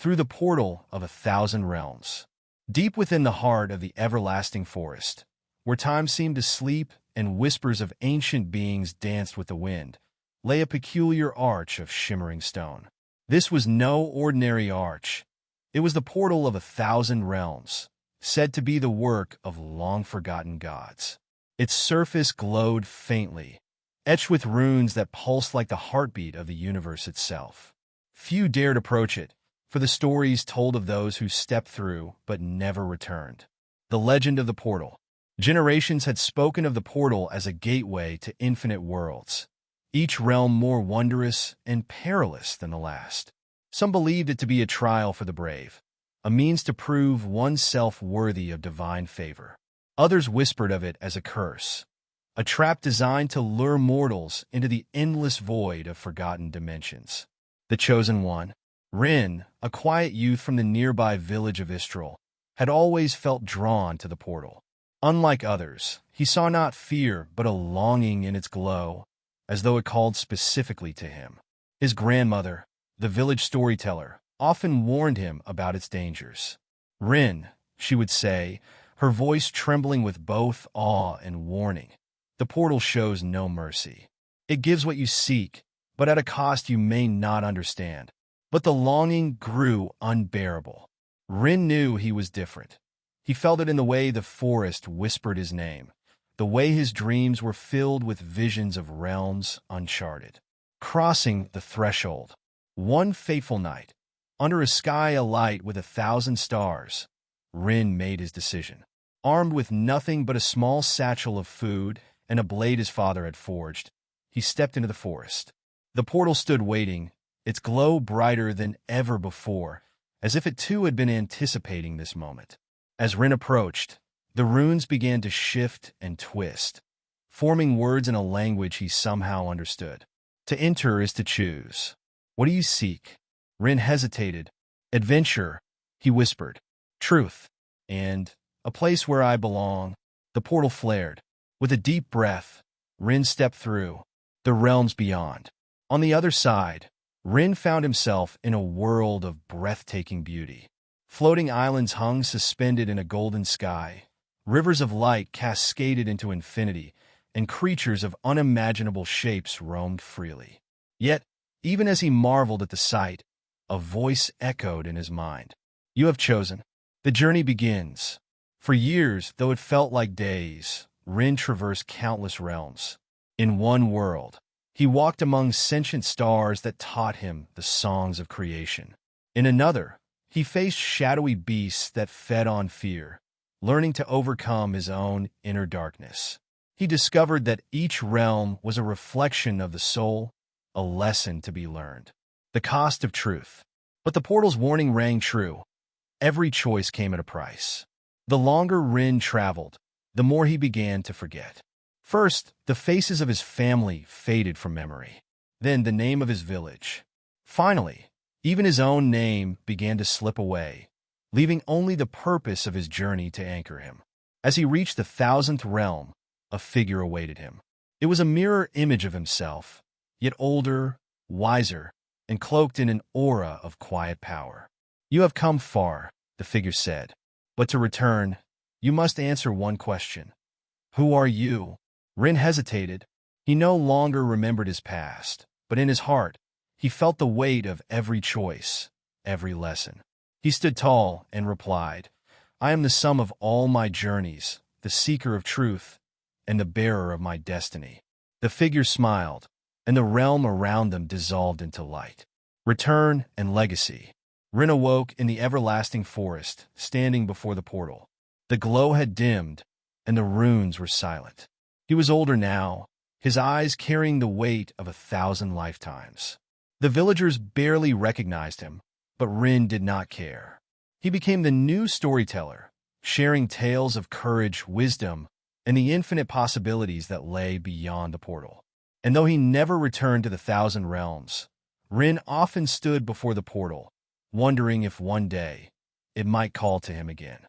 through the portal of 1,000 realms. Deep within the heart of the everlasting forest, where time seemed to sleep and whispers of ancient beings danced with the wind, lay a peculiar arch of shimmering stone. This was no ordinary arch. It was the portal of 1,000 realms, said to be the work of long-forgotten gods. Its surface glowed faintly, etched with runes that pulsed like the heartbeat of the universe itself. Few dared approach it, for the stories told of those who stepped through but never returned. The legend of the portal. Generations had spoken of the portal as a gateway to infinite worlds, each realm more wondrous and perilous than the last. Some believed it to be a trial for the brave, a means to prove oneself worthy of divine favor. Others whispered of it as a curse, a trap designed to lure mortals into the endless void of forgotten dimensions. The chosen one, Rin, a quiet youth from the nearby village of Istral, had always felt drawn to the portal. Unlike others, he saw not fear but a longing in its glow, as though it called specifically to him. His grandmother, the village storyteller, often warned him about its dangers. "Rin," she would say, her voice trembling with both awe and warning, "the portal shows no mercy. It gives what you seek, but at a cost you may not understand." But the longing grew unbearable. Rin knew he was different. He felt it in the way the forest whispered his name, the way his dreams were filled with visions of realms uncharted. Crossing the threshold. One fateful night, under a sky alight with 1,000 stars, Rin made his decision. Armed with nothing but a small satchel of food and a blade his father had forged, he stepped into the forest. The portal stood waiting, its glow brighter than ever before, as if it too had been anticipating this moment. As Rin approached, the runes began to shift and twist, forming words in a language he somehow understood. To enter is to choose. What do you seek? Rin hesitated. Adventure, he whispered. Truth, and a place where I belong. The portal flared. With a deep breath, Rin stepped through, the realms beyond. On the other side, Rin found himself in a world of breathtaking beauty. Floating islands hung suspended in a golden sky, rivers of light cascaded into infinity, and creatures of unimaginable shapes roamed freely. Yet, even as he marveled at the sight, a voice echoed in his mind. You have chosen. The journey begins. For years, though it felt like days, Rin traversed countless realms. In one world, he walked among sentient stars that taught him the songs of creation. In another, he faced shadowy beasts that fed on fear, learning to overcome his own inner darkness. He discovered that each realm was a reflection of the soul, a lesson to be learned. The cost of truth. But the portal's warning rang true. Every choice came at a price. The longer Rin traveled, the more he began to forget. First, the faces of his family faded from memory. Then the name of his village. Finally, even his own name began to slip away, leaving only the purpose of his journey to anchor him. As he reached the 1,000th realm, a figure awaited him. It was a mirror image of himself, yet older, wiser, and cloaked in an aura of quiet power. You have come far, the figure said, but to return, you must answer one question. Who are you? Rin hesitated. He no longer remembered his past, but in his heart, he felt the weight of every choice, every lesson. He stood tall and replied, I am the sum of all my journeys, the seeker of truth, and the bearer of my destiny. The figure smiled, and the realm around them dissolved into light. Return and legacy. Rin awoke in the everlasting forest, standing before the portal. The glow had dimmed, and the runes were silent. He was older now, his eyes carrying the weight of 1,000 lifetimes. The villagers barely recognized him, but Rin did not care. He became the new storyteller, sharing tales of courage, wisdom, and the infinite possibilities that lay beyond the portal. And though he never returned to the 1,000 realms, Rin often stood before the portal, wondering if one day it might call to him again.